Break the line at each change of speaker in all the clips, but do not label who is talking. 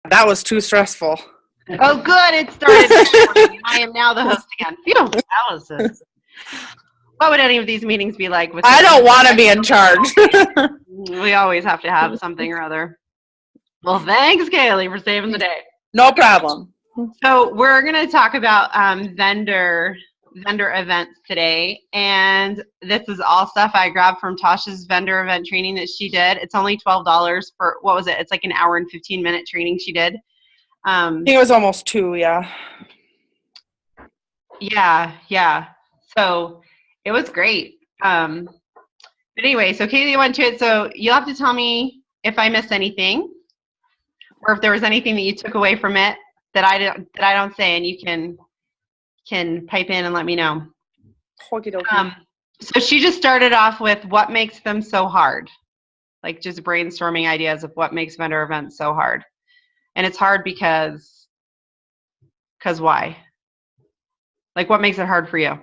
That was too stressful.
Oh, good. It started. I am now the host again. Phew, Allison. What would any of these meetings be like?
I don't want to be in charge.
We always have to have something or other. Well, thanks, Kaylee, for saving the day.
No problem.
So we're going to talk about vendor events today, and this is all stuff I grabbed from Tasha's vendor event training that she did. It's only $12 for, what was it? It's like an hour and 15-minute training she did.
I think it was almost 2, yeah.
Yeah. So it was great. But anyway, so Kaylee went to it, so you'll have to tell me if I missed anything or if there was anything that you took away from it that I don't say, and you can pipe in and let me know.
Okie dokie.
So she just started off with what makes them so hard, like just brainstorming ideas of what makes vendor events so hard. And it's hard because why? Like, what makes it hard for you?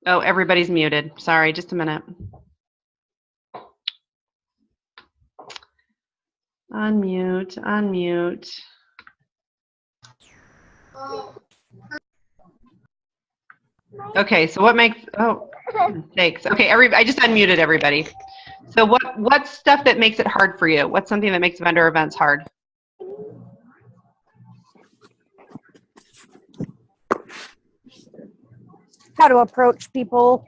Oh, everybody's muted. Sorry, just a minute. Unmute. Okay, so what makes, oh, thanks. Okay, I just unmuted everybody. So what's stuff that makes it hard for you? What's something that makes vendor events hard?
How to approach people.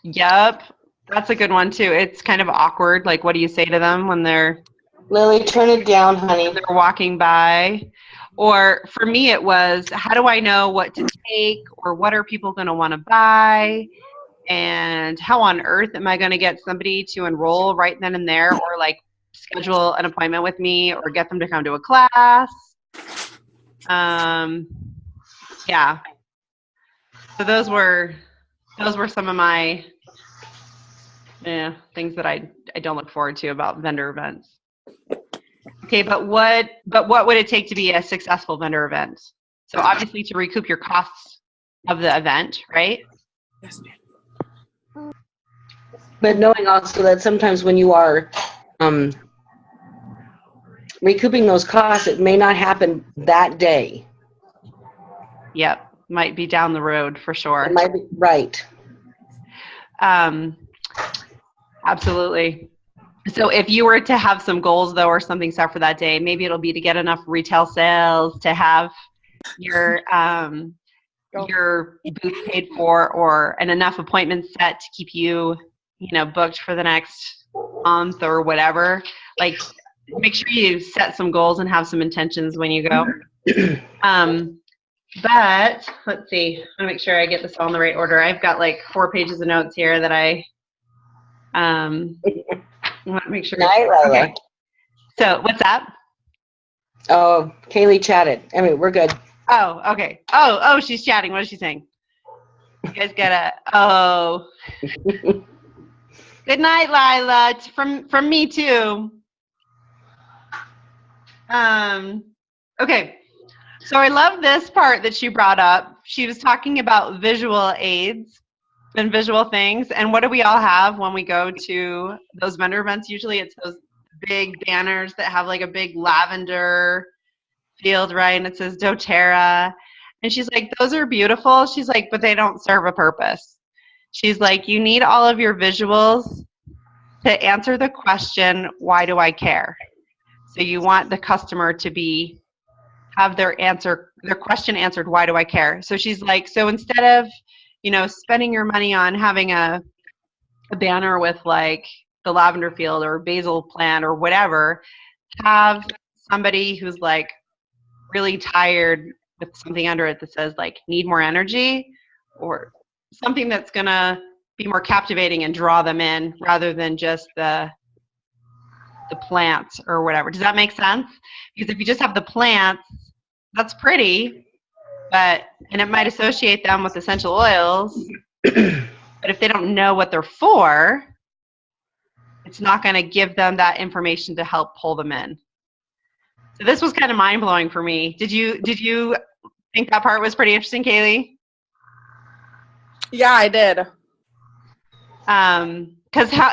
Yep, that's a good one too. It's kind of awkward. Like, what do you say to them when they're
Lily, turn it down, honey.
they're walking by? Or for me, it was, how do I know what to take, or what are people going to want to buy? And how on earth am I going to get somebody to enroll right then and there, or like schedule an appointment with me, or get them to come to a class? Yeah. So those were some of my things that I don't look forward to about vendor events. Okay, but what would it take to be a successful vendor event? So obviously to recoup your costs of the event, right?
Yes, ma'am.
But knowing also that sometimes when you are recouping those costs, it may not happen that day.
Yep, might be down the road for sure.
It might be, right.
Absolutely. So if you were to have some goals though, or something set for that day, maybe it'll be to get enough retail sales to have your booth paid for, and enough appointments set to keep you booked for the next month or whatever. Like, make sure you set some goals and have some intentions when you go. But let's see, I want to make sure I get this all in the right order. I've got like 4 pages of notes here that I want to make sure.
Night, Lila.
Okay. So what's that?
Oh, Kaylee chatted. I mean, we're good.
Oh, okay. Oh, she's chatting. What is she saying? You guys gotta, oh. Good night, Lila. It's from me too. Okay. So I love this part that she brought up. She was talking about visual aids and visual things. And what do we all have when we go to those vendor events? Usually it's those big banners that have like a big lavender field, right? And it says doTERRA. And she's like, those are beautiful. She's like, but they don't serve a purpose. She's like, you need all of your visuals to answer the question, why do I care? So you want the customer to have their question answered, why do I care? So she's like, so instead of, spending your money on having a banner with like the lavender field or basil plant or whatever, have somebody who's like really tired with something under it that says like, need more energy, or something that's gonna be more captivating and draw them in rather than just the plants or whatever. Does that make sense? Because if you just have the plants, that's pretty, and it might associate them with essential oils, but if they don't know what they're for, it's not going to give them that information to help pull them in. So this was kind of mind-blowing for me. Did you think that part was pretty interesting, Kaylee?
Yeah, I did.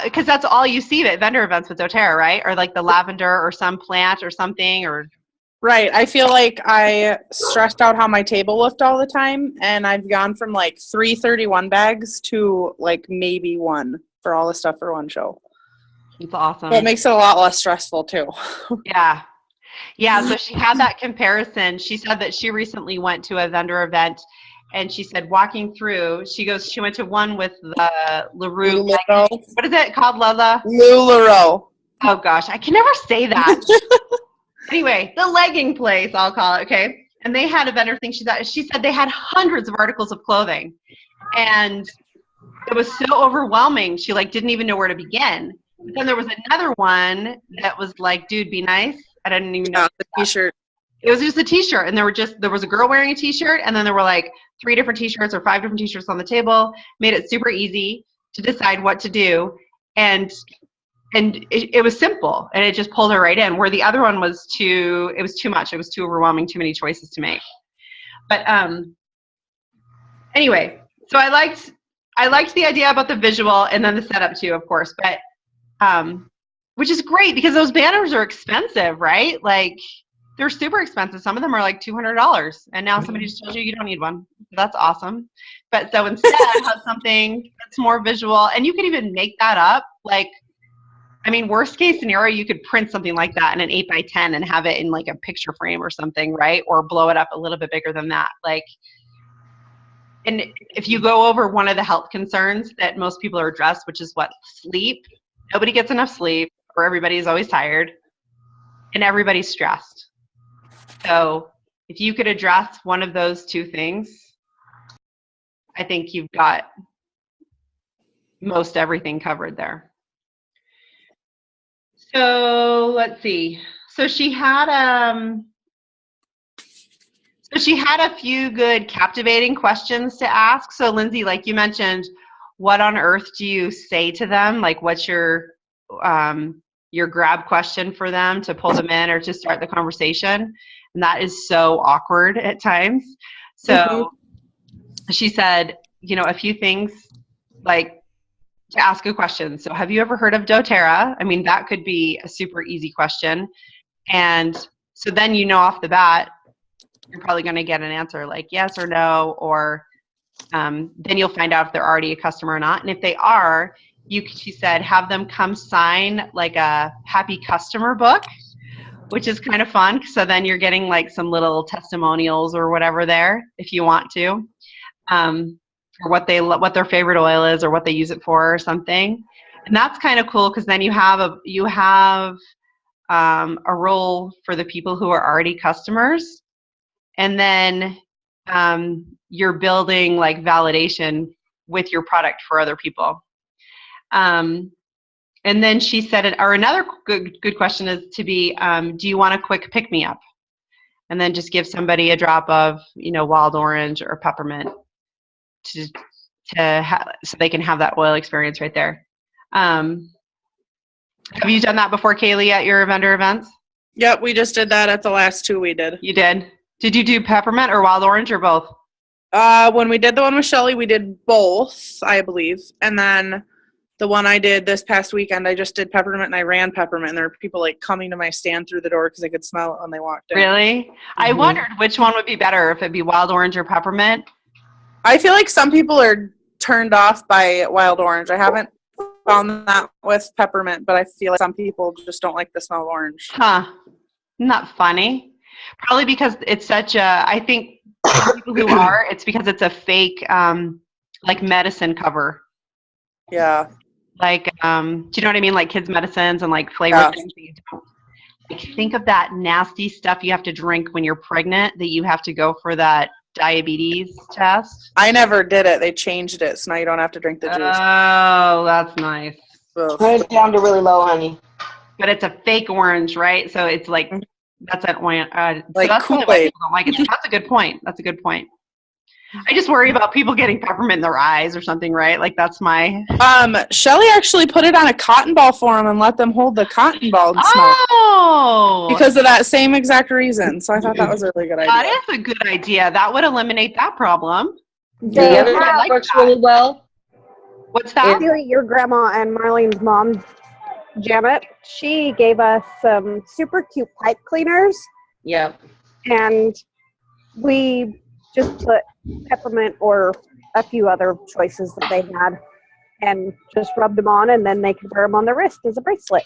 Because that's all you see at vendor events with doTERRA, right? Or like the lavender or some plant or something or.
Right. I feel like I stressed out how my table looked all the time, and I've gone from like 331 bags to like maybe one for all the stuff for one show.
It's awesome.
So it makes it a lot less stressful too.
Yeah. Yeah. So she had that comparison. She said that she recently went to a vendor event, and she said walking through, she went to one with the LaRue.
LuLaRoe.
What is it called, Lola?
LuLaRoe.
Oh gosh, I can never say that. Anyway, the legging place, I'll call it, okay? And they had a vendor thing. She said they had hundreds of articles of clothing. And it was so overwhelming. She like didn't even know where to begin. But then there was another one that was like, dude, be nice. I didn't even know.
Yeah, the t-shirt.
It was just a t-shirt. And there was a girl wearing a t-shirt. And then there were like 3 different t-shirts or 5 different t-shirts on the table. Made it super easy to decide what to do. And it was simple, and it just pulled her right in, where the other one was too much. It was too overwhelming, too many choices to make. But anyway, so I liked the idea about the visual and then the setup too, of course, but which is great because those banners are expensive, right? Like they're super expensive. Some of them are like $200, and now somebody just told you don't need one. That's awesome. But so instead have something that's more visual, and you could even make that up. Like, I mean, worst case scenario, you could print something like that in an 8x10 and have it in like a picture frame or something, right? Or blow it up a little bit bigger than that. Like, and if you go over one of the health concerns that most people are addressed, which is what? Sleep. Nobody gets enough sleep, or everybody's always tired, and everybody's stressed. So if you could address one of those 2 things, I think you've got most everything covered there. So let's see. So she had a few good captivating questions to ask. So Lindsay, like you mentioned, what on earth do you say to them? Like, what's your grab question for them to pull them in or to start the conversation? And that is so awkward at times. So she said, a few things like to ask a question. So have you ever heard of doTERRA? I mean, that could be a super easy question. And so then off the bat, you're probably going to get an answer like yes or no, or then you'll find out if they're already a customer or not. And if they are, she said, have them come sign like a happy customer book, which is kind of fun. So then you're getting like some little testimonials or whatever there if you want to. Or what their favorite oil is or what they use it for or something. And that's kind of cool because then you have a role for the people who are already customers. And then you're building like validation with your product for other people. And then she said, or another good question is to be, do you want a quick pick-me-up? And then just give somebody a drop of, wild orange or peppermint so they can have that oil experience right there. Have you done that before, Kaylee, at your vendor events?
Yep, we just did that at the last 2 we did.
You did? Did you do peppermint or wild orange or both?
When we did the one with Shelly, we did both, I believe. And then the one I did this past weekend, I just did peppermint and I ran peppermint. And there were people like coming to my stand through the door because they could smell it when they walked in.
Really? I wondered which one would be better, if it'd be wild orange or peppermint.
I feel like some people are turned off by wild orange. I haven't found that with peppermint, but I feel like some people just don't like the smell of orange.
Huh. Isn't that funny? Probably because it's I think people who are, it's because it's a fake, like medicine cover.
Yeah.
Like, do you know what I mean? Like kids' medicines and like flavor things that you don't. Like, think of that nasty stuff you have to drink when you're pregnant that you have to go for that diabetes test.
I never did it. They changed it, so now you don't have to drink the juice.
Oh, that's nice.
Ugh.
Put it down to really low, honey.
But it's a fake orange, right? So it's like, that's an orange.
Like
so that's probably why
Kool-Aid.
people don't like it. That's a good point. That's a good point. I just worry about people getting peppermint in their eyes or something, right? Like that's my.
Shelly actually put it on a cotton ball for them and let them hold the cotton ball and smell.
Oh,
Because of that same exact reason. So I thought that was a really good idea.
that is a good idea. That would eliminate that problem.
The other
I
that
like
works
that.
really well
What's that?
Really, your grandma and Marlene's mom, Janet, she gave us some super cute pipe cleaners,
Yep.
and we just put peppermint or a few other choices that they had and just rubbed them on, and then they could wear them on their wrist as a bracelet.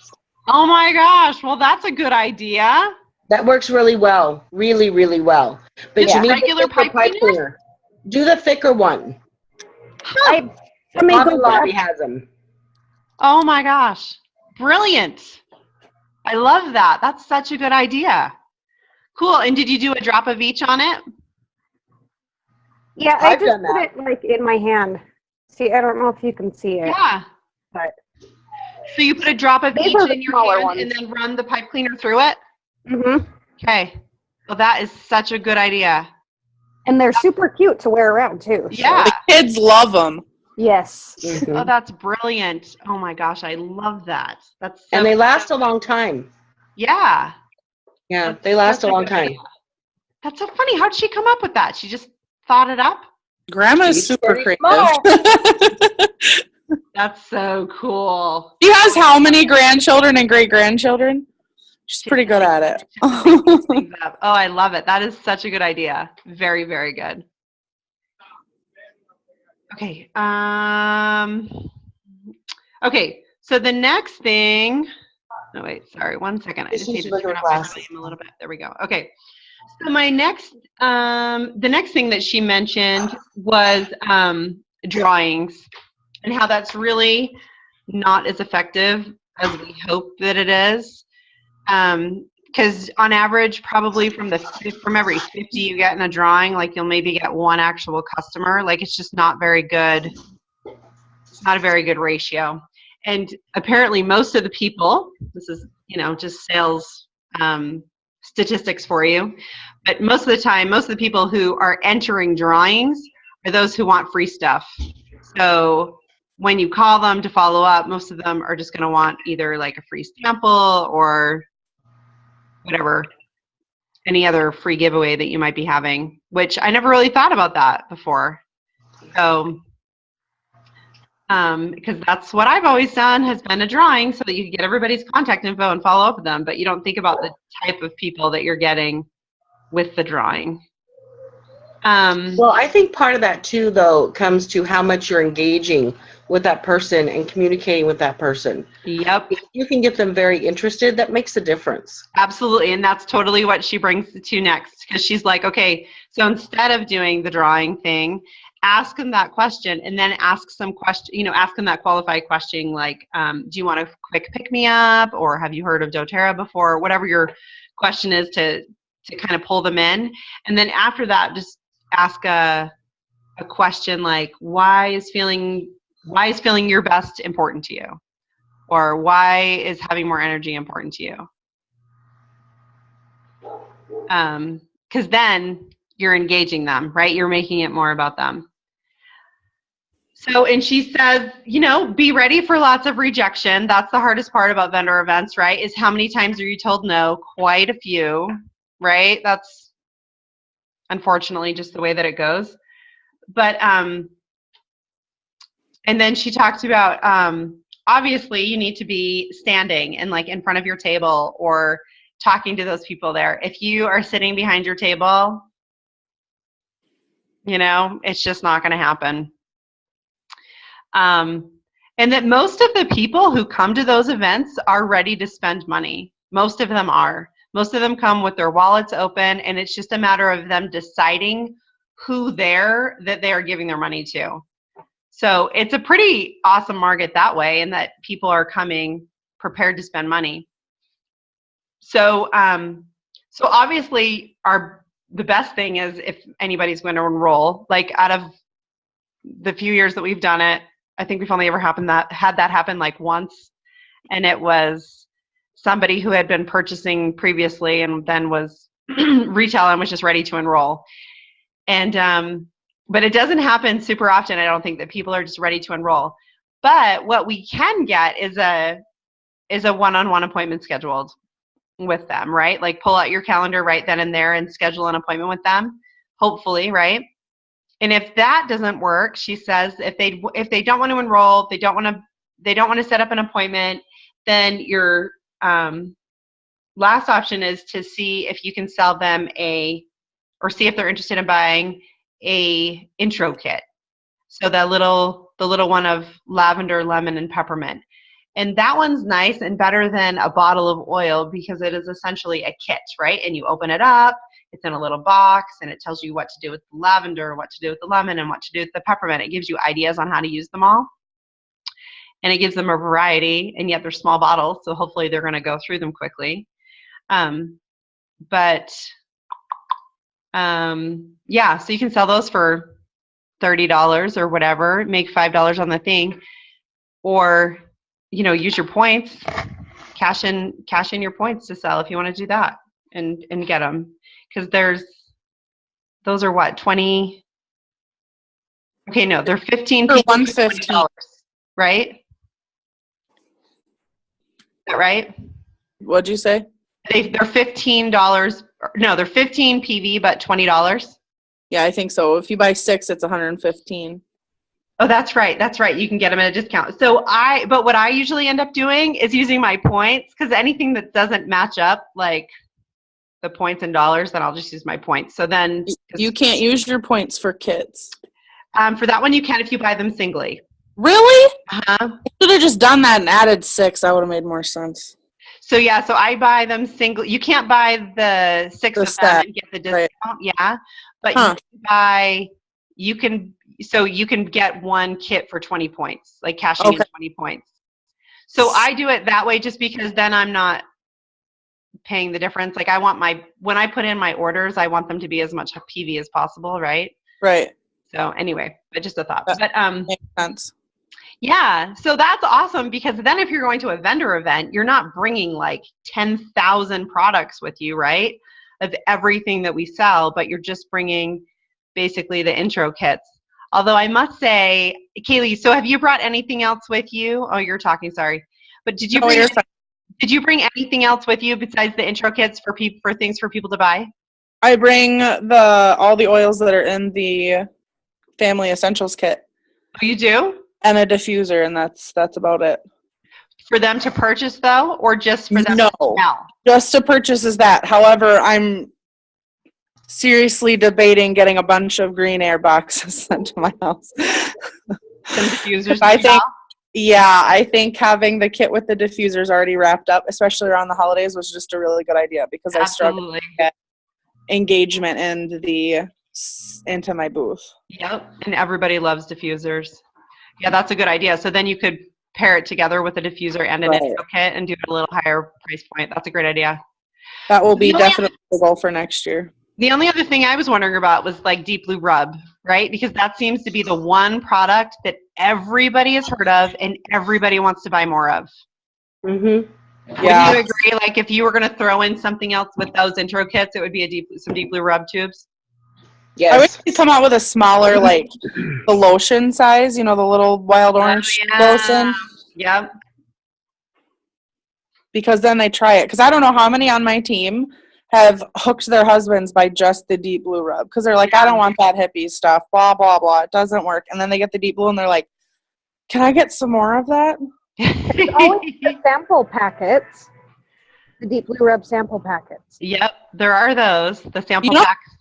Oh my gosh. Well, that's a good idea.
That works really well. Really, really well. But
Just
you need
regular
the thicker
pipe cleaner?
Do the thicker one.
Let me
Hobby
go
Lobby
grab-
has them.
Oh my gosh. Brilliant. I love that. That's such a good idea. Cool. And did you do a drop of each on it?
Yeah, I
I've
just
done
put
that.
it like in my hand. See, I don't know if you can see it.
Yeah.
But
So you put a drop of
These
each
are the
in your
smaller
hand and
ones.
then run the pipe cleaner through it?
mm-hmm.
Okay. Well, that is such a good idea.
And they're super cute to wear around too. so-
Yeah.
The kids love them.
Yes.
Mhm.
Oh, that's brilliant. Oh my gosh, I love that. That's so
And they last a long time.
Yeah.
Yeah,
That's
they last
such
a long
good
time.
idea. That's so funny. How did she come up with that? She just thought it up?
Grandma's
She's
super
very
creative.
That's so cool.
She has how many grandchildren and great grandchildren? She's pretty good at it.
Things up. Oh, I love it. That is such a good idea. Very, very good. Okay. Okay. So the next thing. Oh wait, sorry. 1 second. I just need to turn up my volume a little bit. There we go. Okay. So my next, the next thing that she mentioned was drawings, and how that's really not as effective as we hope that it is. Because on average, probably from every 50 you get in a drawing, like you'll maybe get one actual customer. Like it's just not very good. It's not a very good ratio. And apparently most of the people, this is, just sales statistics for you, but most of the time, most of the people who are entering drawings are those who want free stuff. So when you call them to follow up, most of them are just going to want either like a free sample or whatever, any other free giveaway that you might be having, which I never really thought about that before. So, because that's what I've always done, has been a drawing so that you can get everybody's contact info and follow up with them, but you don't think about the type of people that you're getting with the drawing.
Well, I think part of that too, though, comes to how much you're engaging with that person and communicating with that person.
Yep.
If you can get them very interested, that makes a difference.
Absolutely. And that's totally what she brings to next, because she's like, okay, so instead of doing the drawing thing, ask them that question, and then ask some question, ask them that qualified question like, do you want a quick pick me up, or have you heard of doTERRA before? Whatever your question is to kind of pull them in. And then after that, just ask a question like, why is feeling your best important to you? Or why is having more energy important to you? Because then you're engaging them, right? You're making it more about them. So, and she says, be ready for lots of rejection. That's the hardest part about vendor events, right? Is how many times are you told no? Quite a few, right? That's unfortunately just the way that it goes. But, and then she talks about, obviously you need to be standing and like in front of your table or talking to those people there. If you are sitting behind your table, it's just not going to happen. And that most of the people who come to those events are ready to spend money. Most of them are. Most of them come with their wallets open, and it's just a matter of them deciding who that they are giving their money to. So it's a pretty awesome market that way, in that people are coming prepared to spend money. So, so obviously the best thing is if anybody's going to enroll, like out of the few years that we've done it, I think we've only ever had that happen like once. And it was somebody who had been purchasing previously and then was retail and was just ready to enroll. And, but it doesn't happen super often. I don't think that people are just ready to enroll. But what we can get is a one-on-one appointment scheduled with them, right? Like pull out your calendar right then and there and schedule an appointment with them, hopefully, right? And if that doesn't work, she says if they don't want to enroll, they don't want to set up an appointment, then your last option is to see if you can sell them or see if they're interested in buying a intro kit. So the little one of lavender, lemon, and peppermint. And that one's nice and better than a bottle of oil because it is essentially a kit, right? And you open it up, it's in a little box, and it tells you what to do with the lavender, what to do with the lemon, and what to do with the peppermint. It gives you ideas on how to use them all. And it gives them a variety, and yet they're small bottles, so hopefully they're going to go through them quickly. Yeah, so you can sell those for $30 or whatever, make $5 on the thing, or use your points, cash in your points to sell if you want to do that and get them, because those are what, 20? Okay, no, they're 15
For
people,
$115,
right? Is that right?
What'd you say?
They're $15. No, they're 15 PV, but $20.
Yeah, I think so. If you buy 6, it's 115.
Oh, that's right. That's right. You can get them at a discount. But what I usually end up doing is using my points, because anything that doesn't match up, like the points in dollars, then I'll just use my points. So then
You can't use your points for kits.
For that one, you can if you buy them singly.
Really?
Uh-huh.
I should have just done that and added 6. That would have made more sense.
So yeah, so I buy them single. You can't buy the 6
The
of them
set,
and get the discount.
right.
Yeah, but you can get one kit for 20 points, like cashing in 20 points. So I do it that way just because then I'm not paying the difference. Like when I put in my orders, I want them to be as much PV as possible, right?
Right.
So anyway, but just a thought.
That
But
makes sense.
yeah, so that's awesome, because then if you're going to a vendor event, you're not bringing like 10,000 products with you, right? Of everything that we sell, but you're just bringing basically the intro kits. Although I must say, Kaylee, so have you brought anything else with you? Oh, you're talking, sorry. But did you bring anything else with you besides the intro kits for things for people to buy?
I bring all the oils that are in the Family Essentials kit.
Oh, you do?
And a diffuser, and that's about it.
For them to purchase, though, or just for them to smell?
Just to purchase is that. However, I'm seriously debating getting a bunch of Green Air boxes sent to my house.
Some diffusers.
I think having the kit with the diffusers already wrapped up, especially around the holidays, was just a really good idea, because I struggled to get engagement into my booth.
Yep, and everybody loves diffusers. Yeah, that's a good idea. So then you could pair it together with a diffuser and an intro kit and do it at a little higher price point. That's a great idea.
That will be definitely the goal for next year.
The only other thing I was wondering about was like Deep Blue Rub, right? Because that seems to be the one product that everybody has heard of and everybody wants to buy more of.
Mm-hmm.
Yeah.
Would you agree? Like if you were going to throw in something else with those intro kits, it would be some Deep Blue Rub tubes?
Yes.
I wish they'd come out with a smaller, like the lotion size, the little wild orange lotion.
Yep.
Because then they try it. Because I don't know how many on my team have hooked their husbands by just the Deep Blue Rub. Because they're like, I don't want that hippie stuff, blah, blah, blah. It doesn't work. And then they get the Deep Blue and they're like, can I get some more of that?
There's always the sample packets, the Deep Blue Rub sample packets.
Yep, there are those, the sample packs.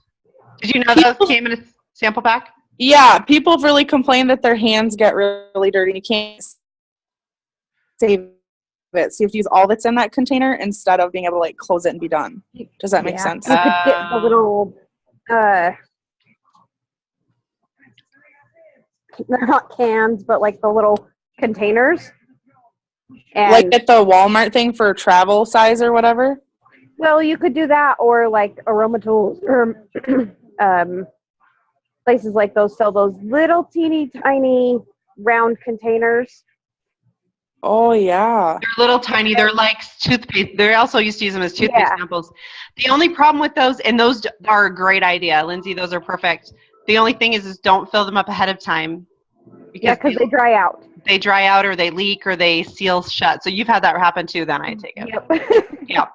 Did you know those came in a sample pack?
Yeah, people have really complained that their hands get really dirty. You can't save it. So you have to use all that's in that container instead of being able to close it and be done. Does that make sense?
You could get the little, they're not cans, but like the little containers. And
like at the Walmart thing for travel size or whatever?
Well, you could do that, or like Aroma Tools, or places like those sell those little teeny tiny round containers.
Oh, yeah.
They're little tiny. They're like toothpaste. They also used to use them as toothpaste samples. The only problem with those, and those are a great idea, Lindsay, those are perfect. The only thing is don't fill them up ahead of time.
Because they dry out.
They dry out, or they leak, or they seal shut. So you've had that happen too, then, I take it.
Yep.
Yeah.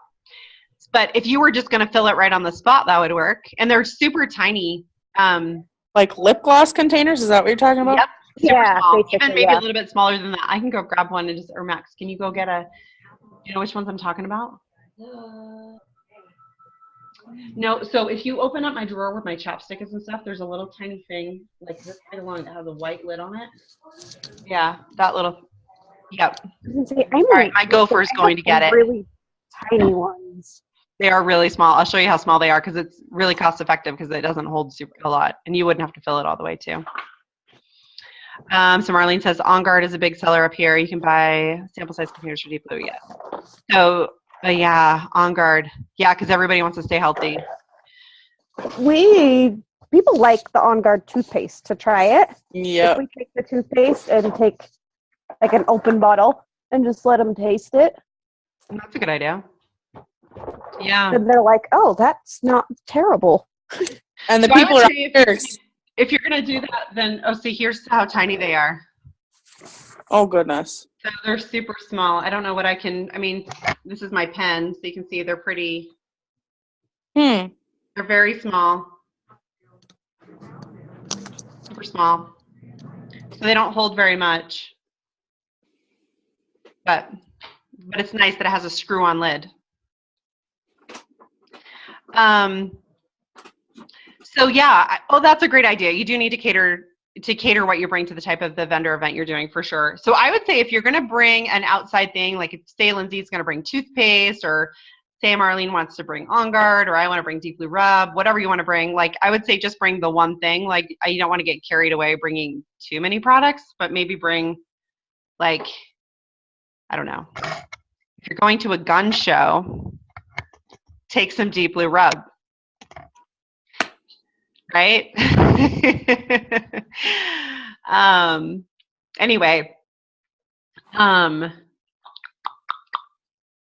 But if you were just going to fill it right on the spot, that would work. And they're super tiny
Like lip gloss containers? Is that what you're talking about?
Yep. Super
Yeah,
small. Even
basically,
maybe a
yeah.
little bit smaller than that. I can go grab one and just, or Max, can you go get a, do you know which ones I'm talking about? No, so if you open up my drawer with my chapsticks and stuff, there's a little tiny thing like this right along that has a white lid on it. Yeah, that little, yep.
See,
All right, my gopher's going to get it.
Really tiny ones.
They are really small. I'll show you how small they are because it's really cost effective because it doesn't hold a lot, and you wouldn't have to fill it all the way too. So Marlene says On Guard is a big seller up here. You can buy sample size containers for Deep Blue. Yes. So yeah, On Guard. Yeah, because everybody wants to stay healthy.
People like the On Guard toothpaste to try it.
Yeah.
If we take the toothpaste and take like an open bottle and just let them taste it,
That's a good idea. Yeah.
and they're like, "Oh, that's not terrible."
And the
So I
people
would
are
say
upstairs.
if you're gonna do that, then see, here's how tiny they are.
Oh goodness.
So they're super small. I don't know what I mean, this is my pen, so you can see they're pretty.
Hmm.
They're very small. Super small. So they don't hold very much. But it's nice that it has a screw-on lid. So yeah, that's a great idea. You do need to cater what you bring to the type of the vendor event you're doing for sure. So I would say if you're going to bring an outside thing, like if say Lindsay's going to bring toothpaste, or say Marlene wants to bring On Guard, or I want to bring Deep Blue Rub, whatever you want to bring, like I would say just bring the one thing. Like you don't want to get carried away bringing too many products, but maybe bring like, I don't know. If you're going to a gun show, take some Deep Blue Rub. Right? Anyway.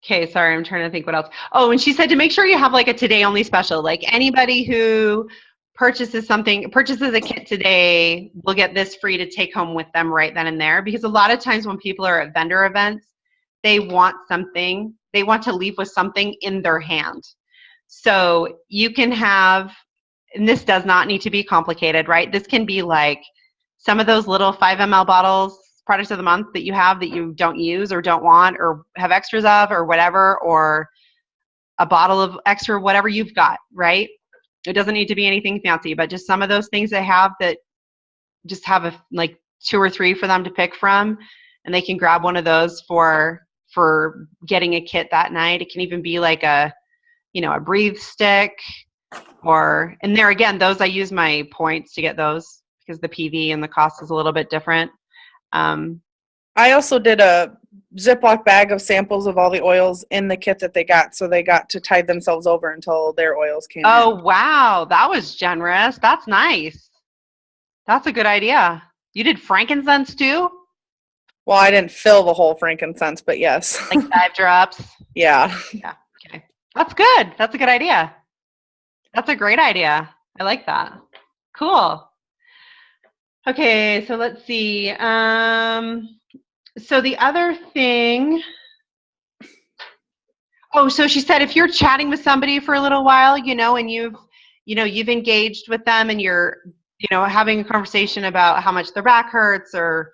Okay, sorry, I'm trying to think what else. Oh, and she said to make sure you have like a today only special. Like anybody who purchases a kit today will get this free to take home with them right then and there. Because a lot of times when people are at vendor events, they want to leave with something in their hand. So you can have, and this does not need to be complicated, right? This can be like some of those little 5 ml bottles, products of the month that you have that you don't use or don't want or have extras of or whatever, or a bottle of extra, whatever you've got, right? It doesn't need to be anything fancy, but just some of those things they have that just have like 2 or 3 for them to pick from, and they can grab one of those for getting a kit that night. It can even be like a breathe stick. And there again, those I use my points to get those because the PV and the cost is a little bit different.
I also did a Ziploc bag of samples of all the oils in the kit that they got, so they got to tide themselves over until their oils came in.
Oh, wow. That was generous. That's nice. That's a good idea. You did frankincense too?
Well, I didn't fill the whole frankincense, but yes.
Like 5 drops?
Yeah.
Yeah. Okay. That's good. That's a good idea. That's a great idea. I like that. Cool. Okay, so let's see. So the other thing, so she said if you're chatting with somebody for a little while, and you've engaged with them and you're, having a conversation about how much their back hurts or,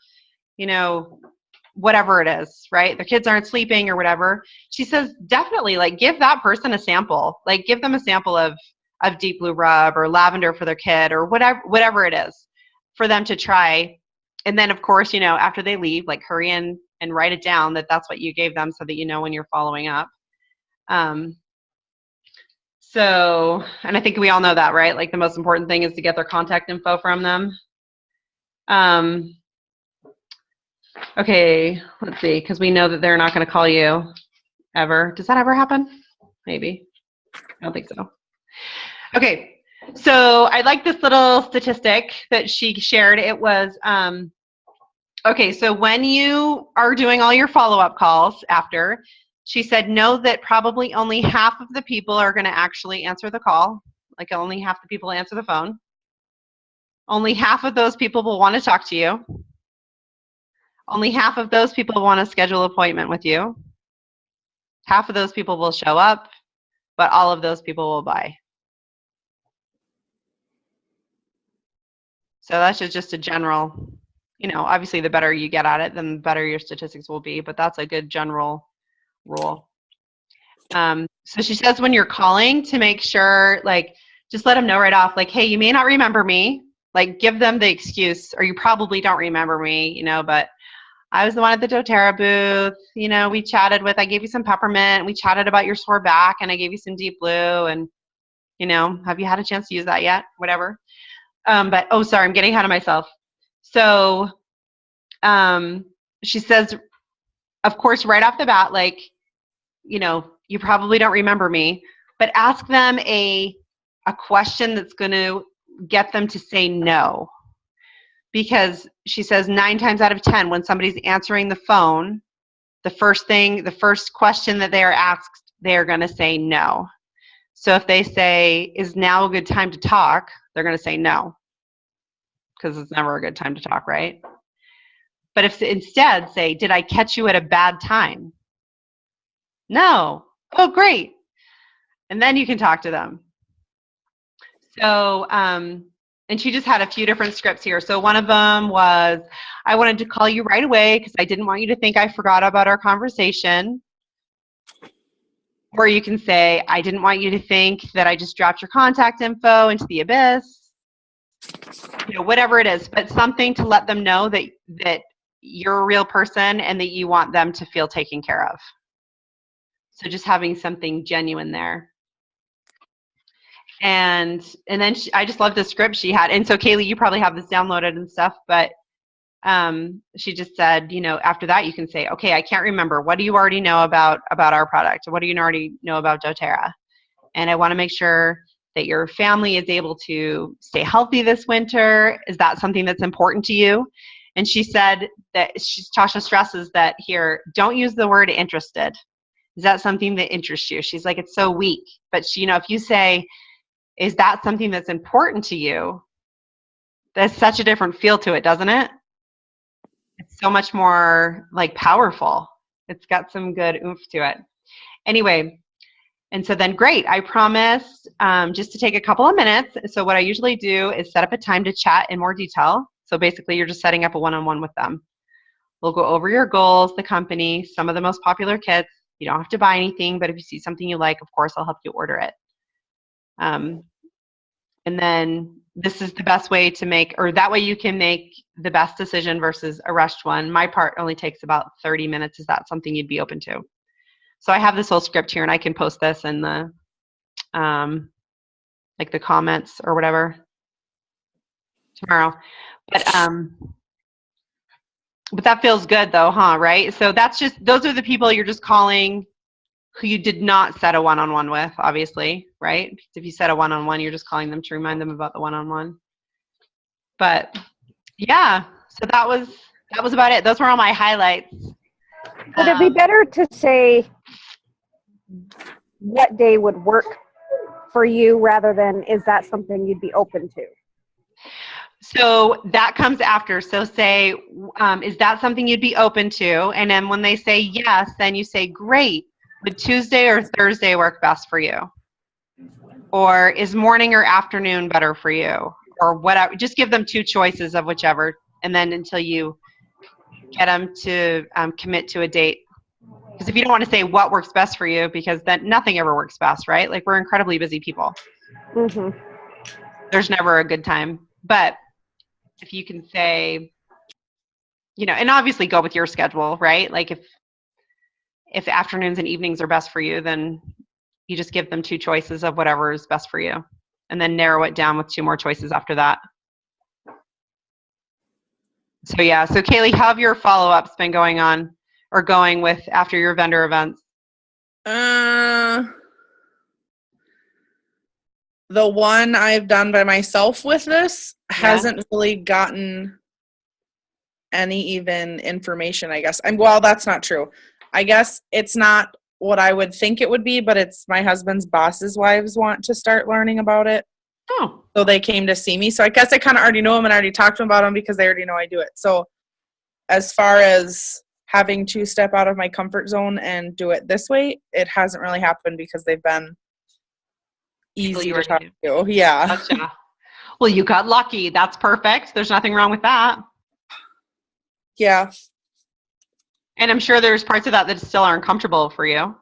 whatever it is, right? Their kids aren't sleeping or whatever. She says definitely like give that person a sample. Like give them a sample of Deep Blue Rub or lavender for their kid or whatever it is for them to try. And then of course, after they leave, like hurry in and write it down that that's what you gave them so that when you're following up. So, and I think we all know that, right? Like the most important thing is to get their contact info from them. Okay, let's see, because we know that they're not going to call you ever. Does that ever happen? Maybe. I don't think so. Okay, so I like this little statistic that she shared. It was, okay, so when you are doing all your follow-up calls after, she said, know that probably only half of the people are going to actually answer the call. Like only half the people answer the phone. Only half of those people will want to talk to you. Only half of those people want to schedule an appointment with you. Half of those people will show up, but all of those people will buy. So that's just a general, obviously the better you get at it, then the better your statistics will be, but that's a good general rule. So she says when you're calling to make sure, like, just let them know right off, like, hey, you may not remember me. Like, give them the excuse, or you probably don't remember me, but I was the one at the doTERRA booth. We chatted I gave you some peppermint. We chatted about your sore back, and I gave you some Deep Blue. And, have you had a chance to use that yet? Whatever. But, sorry, I'm getting ahead of myself. So she says, of course, right off the bat, like, you probably don't remember me, but ask them a question that's going to get them to say no. Because she says 9 times out of 10, when somebody's answering the phone, the first question that they are asked, they are going to say no. So if they say, is now a good time to talk? They're going to say no, because it's never a good time to talk, right? But if instead say, did I catch you at a bad time? No. Oh, great. And then you can talk to them. So, and she just had a few different scripts here. So one of them was, I wanted to call you right away because I didn't want you to think I forgot about our conversation. Or you can say, I didn't want you to think that I just dropped your contact info into the abyss. Whatever it is, but something to let them know that you're a real person and that you want them to feel taken care of. So just having something genuine there. And then I just love the script she had. And so Kaylee, you probably have this downloaded and stuff, but she just said, after that you can say, okay, I can't remember. What do you already know about our product? What do you already know about doTERRA? And I want to make sure that your family is able to stay healthy this winter. Is that something that's important to you? And she said that Tasha stresses that here, don't use the word interested. Is that something that interests you? She's like, it's so weak. But if you say, is that something that's important to you? There's such a different feel to it, doesn't it? It's so much more like powerful. It's got some good oomph to it. Anyway, and so then great, I promised just to take a couple of minutes. So what I usually do is set up a time to chat in more detail. So basically you're just setting up a one-on-one with them. We'll go over your goals, the company, some of the most popular kits. You don't have to buy anything, but if you see something you like, of course, I'll help you order it. And then this is the best way to make, or that way you can make the best decision versus a rushed one. My part only takes about 30 minutes. Is that something you'd be open to? So I have this whole script here and I can post this in the, like the comments or whatever tomorrow. But that feels good though, huh? Right? So those are the people you're just calling who you did not set a one-on-one with, obviously, right? Because if you set a one-on-one, you're just calling them to remind them about the one-on-one. But yeah, so that was about it. Those were all my highlights.
Would it be better to say what day would work for you rather than is that something you'd be open to?
So that comes after. So say, is that something you'd be open to? And then when they say yes, then you say, great. Would Tuesday or Thursday work best for you? Or is morning or afternoon better for you? Or whatever. Just give them 2 choices of whichever. And then until you get them to commit to a date. Because if you don't want to say what works best for you, because then nothing ever works best, right? Like we're incredibly busy people.
Mm-hmm.
There's never a good time. But if you can say, and obviously go with your schedule, right? Like if afternoons and evenings are best for you, then you just give them 2 choices of whatever is best for you. And then narrow it down with 2 more choices after that. So yeah, so Kaylee, how have your follow-ups been going on or going with after your vendor events?
The one I've done by myself with this hasn't really gotten any even information, I guess. Well, that's not true. I guess it's not what I would think it would be, but it's my husband's boss's wives want to start learning about it.
Oh.
So they came to see me. So I guess I kind of already know them and already talked to them about them because they already know I do it. So as far as having to step out of my comfort zone and do it this way, it hasn't really happened because they've been easy to talk to. Yeah.
Gotcha. Well, you got lucky. That's perfect. There's nothing wrong with that.
Yeah.
And I'm sure there's parts of that that still are uncomfortable for you.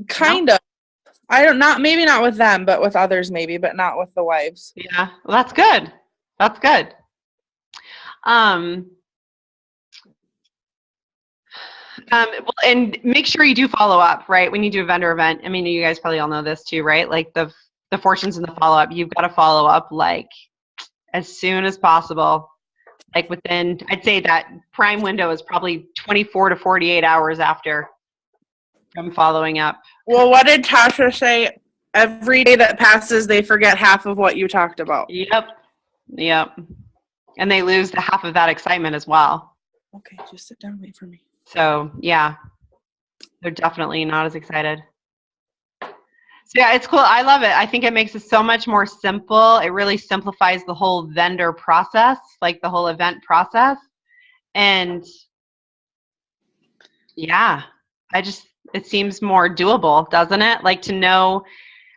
Kind of. I don't not maybe not with them, but with others maybe, but not with the wives.
Yeah. Well, that's good. That's good. Well, and make sure you do follow up, right? When you do a vendor event, I mean, you guys probably all know this too, right? Like the fortunes in the follow up, you've got to follow up like as soon as possible. Like within, I'd say that prime window is probably 24 to 48 hours after from following up.
Well, what did Tasha say? Every day that passes, they forget half of what you talked about.
Yep. And they lose the half of that excitement as well.
Okay, just sit down and wait for me.
So, yeah, they're definitely not as excited. So, yeah, it's cool. I love it. I think it makes it so much more simple. It really simplifies the whole vendor process, like the whole event process. And, yeah, it seems more doable, doesn't it? Like to know,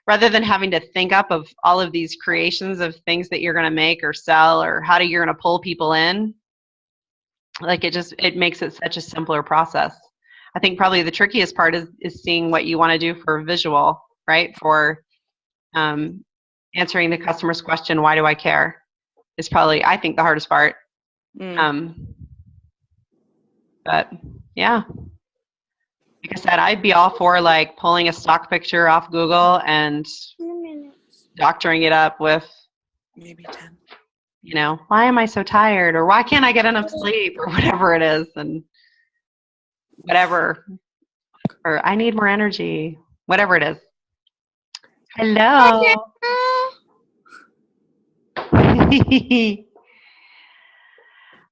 rather than having to think up of all of these creations of things that you're going to make or sell or how you're going to pull people in. Like it makes it such a simpler process. I think probably the trickiest part is seeing what you want to do for visual, right? For answering the customer's question, why do I care? Is probably, I think, the hardest part. But yeah, like I said, I'd be all for like pulling a stock picture off Google and doctoring it up with
Maybe 10.
You know, why am I so tired? Or why can't I get enough sleep? Or whatever it is. And whatever. Or I need more energy. Whatever it is. Hello.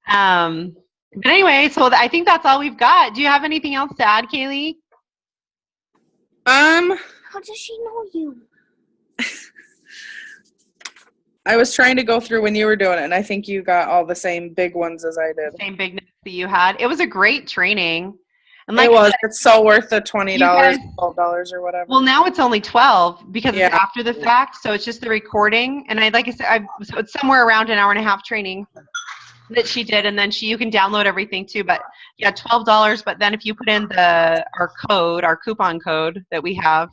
But anyway, so I think that's all we've got. Do you have anything else to add, Kaylee?
How does she know you?
I was trying to go through when you were doing it, and I think you got all the same big ones as I did.
Same big notes that you had. It was a great training. And like
it was. It's so worth the $20,
guys,
$12 or whatever.
Well, now it's only $12 because
Yeah.
it's after the fact, so it's just the recording. And like I said, so it's somewhere around an hour and a half training that she did, and then you can download everything too. But yeah, $12. But then if you put in our coupon code that we have,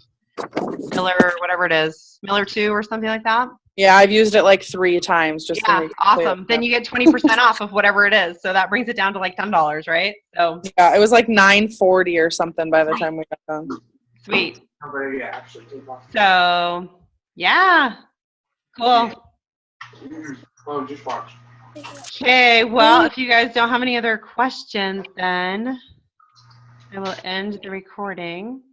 Miller, whatever it is, Miller 2 or something like that.
Yeah, I've used it like 3 times just to make it
awesome.
clear.
Then you get 20% off of whatever it is. So that brings it down to like $10, right? So
yeah, it was like $9.40 or something by the time we got done.
Sweet. So yeah, cool.
Just watch.
Okay, well, if you guys don't have any other questions, then I will end the recording.